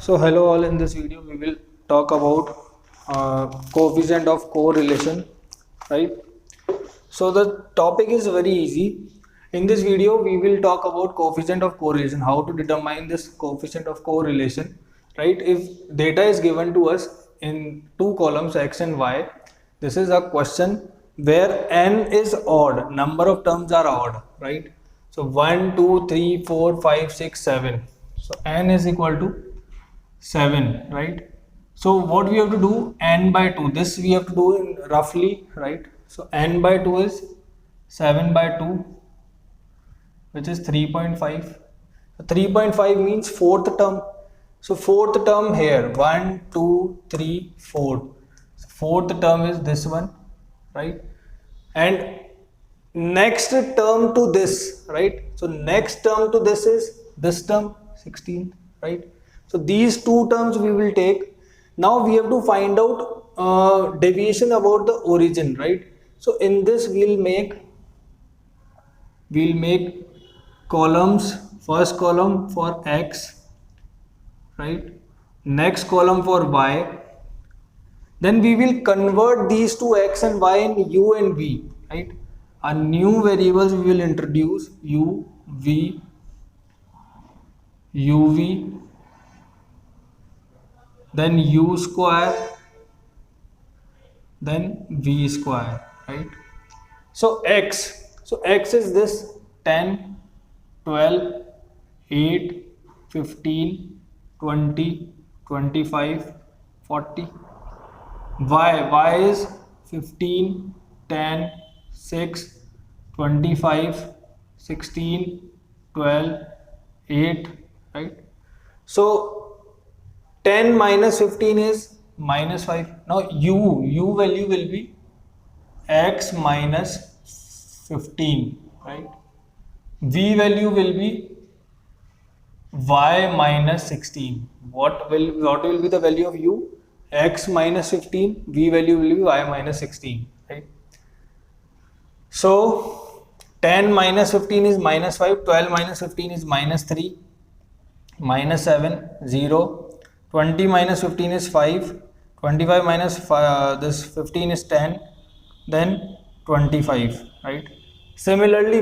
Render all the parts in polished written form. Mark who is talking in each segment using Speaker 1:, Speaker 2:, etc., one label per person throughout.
Speaker 1: So hello all, in this video we will talk about coefficient of correlation, right? So the topic is very easy. In this video we will talk about coefficient of correlation, how to determine this coefficient of correlation, right? If data is given to us in two columns x and y, this is a question where n is odd, number of terms are odd, right? So 1, 2, 3, 4, 5, 6, 7. So n is equal to 7, right? So what we have to do, n by 2, this we have to do in roughly, right? So n by 2 is 7 by 2, which is 3.5. 3.5 means fourth term. So fourth term here, 1, 2, 3, 4. So fourth term is this one, right? And next term to this, right? So next term to this is this term, 16, right? So these two terms we will take. Now we have to find out deviation about the origin, right? So in this we'll make columns. First column for x, right? Next column for y. Then we will convert these two x and y in u and v, right? A new variables we will introduce, u, v, uv, then u square, then v square, right? So x is this 10, 12, 8, 15, 20, 25, 40. Y is 15, 10, 6, 25, 16, 12, 8, right? So 10 minus 15 is minus 5. Now u value will be x minus 15, right? V value will be y minus 16. What will be the value of u? X minus 15. V value will be y minus 16, right? So 10 minus 15 is minus 5. 12 minus 15 is minus 3, minus 7, 0. 20 minus 15 is 5. 25 minus this 15 is 10. Then 25, right? Similarly,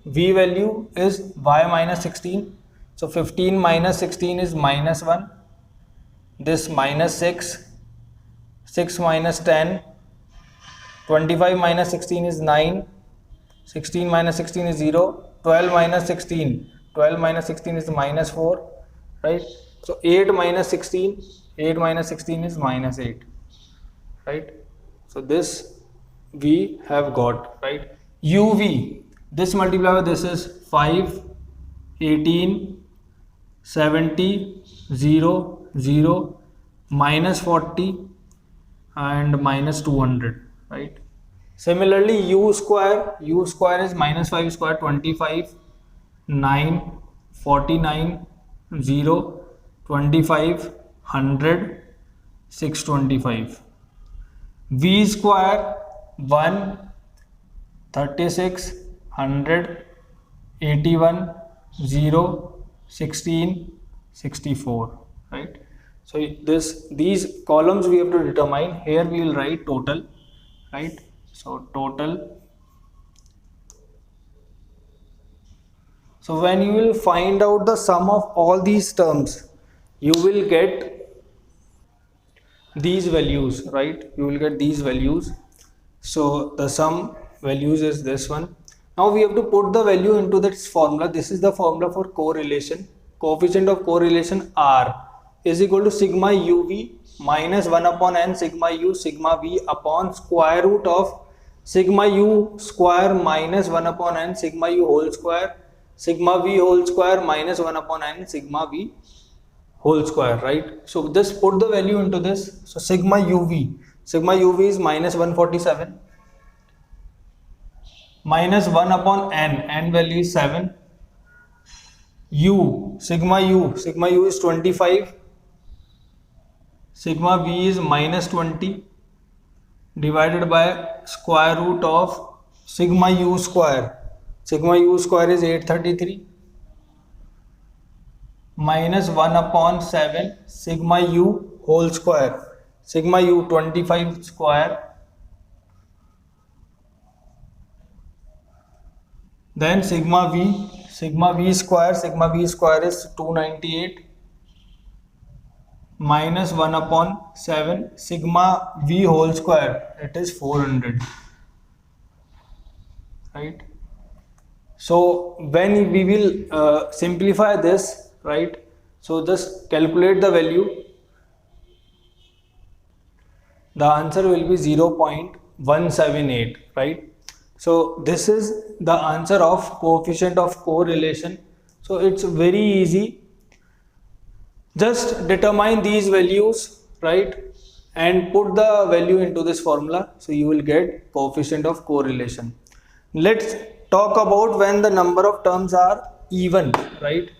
Speaker 1: v value is y minus 16. So 15 minus 16 is minus 1. This minus 6. 6 minus 10. 25 minus 16 is 9. 16 minus 16 is 0. 12 minus 16. 12 minus 16 is minus 4, right? So 8 minus 16. 8 minus 16 is minus 8, right? So this we have got, right? uv, this multiplier, this is 5, 18, 70, 0, 0, minus 40 and minus 200, right? Similarly, u square is minus 5 square, 25, 9, 49, 0, 25, 100, 625. V square 1, 36, 100, 81, 0, 16, 64, right? So these columns we have to determine. Here we will write total, right? So total. So when you will find out the sum of all these terms, you will get these values, right? You will get these values. So the sum values is this one. Now we have to put the value into this formula. This is the formula for correlation. Coefficient of correlation R is equal to sigma uv minus 1 upon n sigma u sigma v upon square root of sigma u square minus 1 upon n sigma u whole square sigma v whole square minus 1 upon n sigma v whole square, right? So this, put the value into this. So sigma uv is minus 147 minus 1 upon n value is 7. Sigma u is 25. Sigma v is minus 20 divided by square root of sigma u square. Sigma u square is 833 minus 1 upon 7 sigma u whole square, sigma u 25 square, then sigma v square, sigma v square is 298 minus 1 upon 7 sigma v whole square, it is 400, right? So when we will simplify this, right, so just calculate the value, the answer will be 0.178, right? So this is the answer of coefficient of correlation. So it's very easy, just determine these values, right, and put the value into this formula, so you will get coefficient of correlation. Let's talk about when the number of terms are even, right?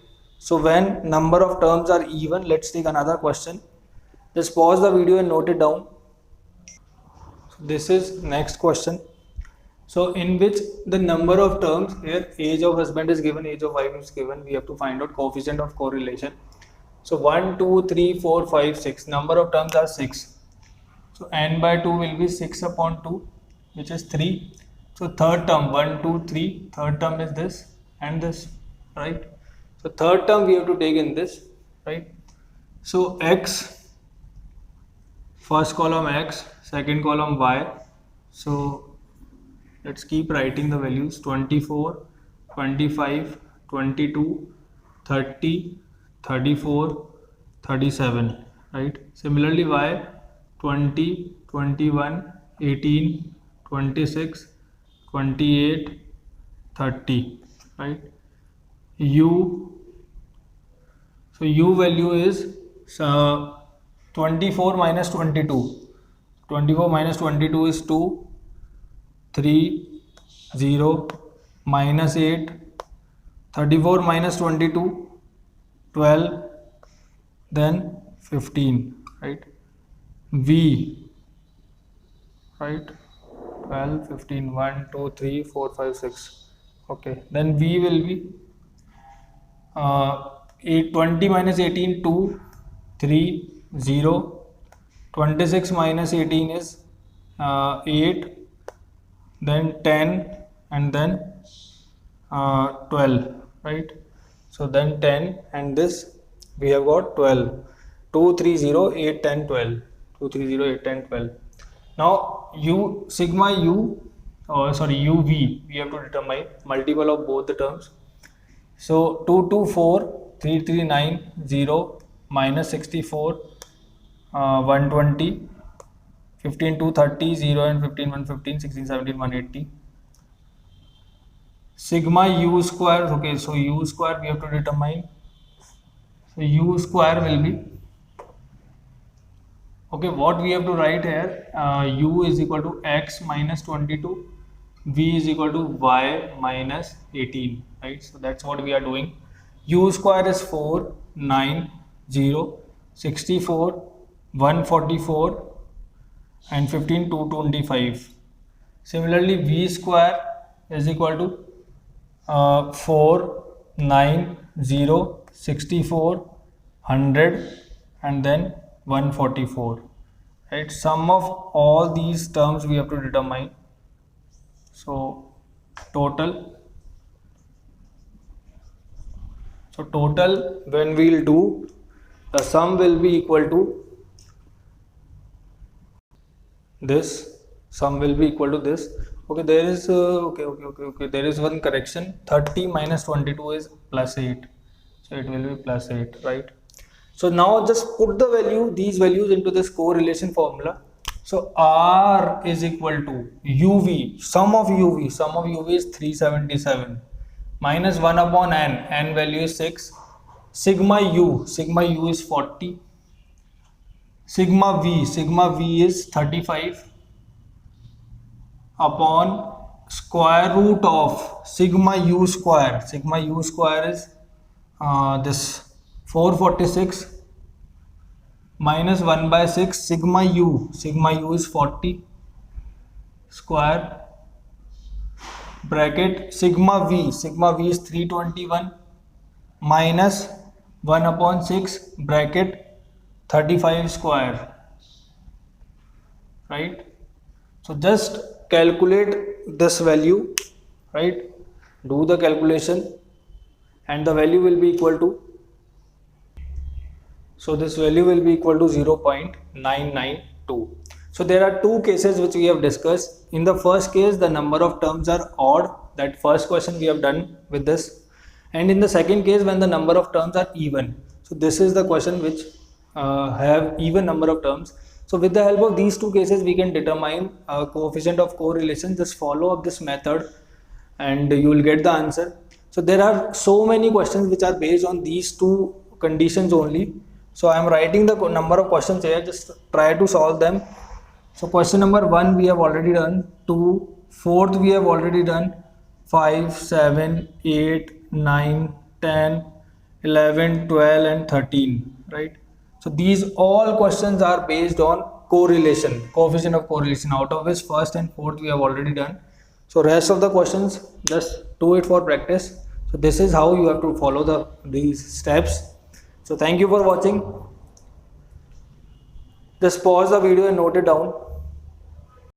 Speaker 1: So when number of terms are even, let's take another question. Just pause the video and note it down. So this is next question. So in which the number of terms, here age of husband is given, age of wife is given, we have to find out coefficient of correlation. So 1, 2, 3, 4, 5, 6, number of terms are 6. So n by 2 will be 6 upon 2, which is 3. So third term, 1, 2, 3, third term is this and this, right? So third term we have to take in this, right? So x, first column x, second column y. So let's keep writing the values: 24, 25, 22, 30, 34, 37, right? Similarly y, 20, 21, 18, 26, 28, 30, right? U, so u value is 24 minus 22, 24 minus 22 is 2, 3, 0, minus 8, 34 minus 22, 12, then 15, right? V, right, 12, 15, 1, 2, 3, 4, 5, 6, okay, then V will be 20 minus 18, 2, 3, 0, 26 minus 18 is 8, then 10, and then 12, right? So then 10 and this we have got 12, 2, 3, 0, 8, 10, 12, 2, 3, 0, 8, 10, 12. Now u sigma u, uv, we have to determine multiple of both the terms. So 2, 2, 4, 3, 3, 9, 0, minus 64, 120, 15, 2, 30, 0 and 15, 115, 16, 17, 180. Sigma u square, okay, so u square we have to determine. So u square will be, okay, what we have to write here, u is equal to x minus 22, v is equal to y minus 18, right? So that's what we are doing. U square is 4, 9, 0, 64, 144 and 15, 225. Similarly, v square is equal to 4, 9, 0, 64, 100 and then 144, right? Sum of all these terms we have to determine. So total when we will do, the sum will be equal to this, sum will be equal to this. Okay, there is there is one correction, 30 minus 22 is plus 8, so it will be plus 8, right? So now just put the value, these values into this correlation formula. So R is equal to UV, sum of UV is 377 minus 1 upon n value is 6, sigma u is 40, sigma v is 35 upon square root of sigma u square is this 446 minus 1 by 6 sigma u is 40 square bracket sigma v is 321 minus 1/6 bracket 35 square, right? So just calculate this value, right? Do the calculation and the value will be equal to, so this value will be equal to 0.992. So there are two cases which we have discussed. In the first case, the number of terms are odd. That first question we have done with this. And in the second case, when the number of terms are even. So this is the question which have even number of terms. So with the help of these two cases, we can determine a coefficient of correlation. Just follow up this method and you will get the answer. So there are so many questions which are based on these two conditions only. So I am writing the number of questions here, just try to solve them. So question number 1 we have already done, 2, 4th we have already done, 5, 7, 8, 9, 10, 11, 12 and 13, right? So these all questions are based on correlation, coefficient of correlation, out of which first and fourth we have already done. So rest of the questions just do it for practice. So this is how you have to follow these steps. So thank you for watching. Just pause the video and note it down.